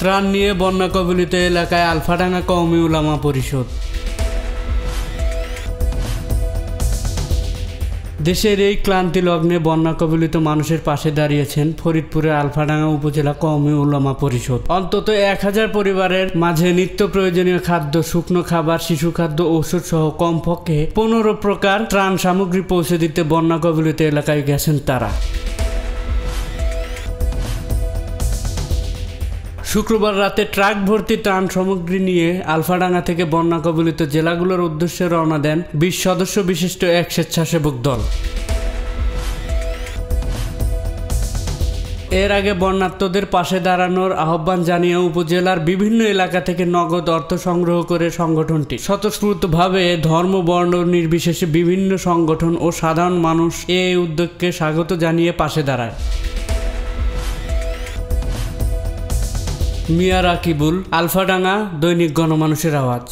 ত্রাণ নিয়ে বন্যা কবলিত এলাকায় আলফাডাঙ্গা কওমি উলামা পরিষদ। দেশের এই ক্লান্তি লগ্নে বন্যা কবলিত মানুষের পাশে দাঁড়িয়েছেন ফরিদপুরের আলফাডাঙ্গা উপজেলা কওমি উলামা পরিষদ। অন্তত 1000 পরিবারের মাঝে নিত্য প্রয়োজনীয় খাদ্য, শুকনো খাবার, শিশু খাদ্য, ঔষধ সহ কমপক্ষে 15 প্রকার ত্রাণ সামগ্রী পৌঁছে দিতে বন্যা কবলিত এলাকায় গেছেন তারা। শুক্রবার রাতে ট্রাক ভর্তি ত্রাণ সামগ্রী নিয়ে আলফাডাঙ্গা থেকে বন্যা কবলিত জেলাগুলোর উদ্দেশ্যে রওনা দেন 20 সদস্য বিশিষ্ট এক স্বেচ্ছাসেবক দল। এর আগে বন্যার্তদের পাশে দাঁড়ানোর আহ্বান জানিয়ে উপজেলার বিভিন্ন এলাকা থেকে নগদ অর্থ সংগ্রহ করে সংগঠনটি স্বতঃস্ফূর্তভাবে ধর্ম বর্ণ নির্বিশেষে বিভিন্ন সংগঠন ও সাধারণ মানুষ এই উদ্যোগকে স্বাগত জানিয়ে পাশে দাঁড়ায়। মিয়া রাকিবুল, আলফাডাঙ্গা, দৈনিক গণমানুষের আওয়াজ।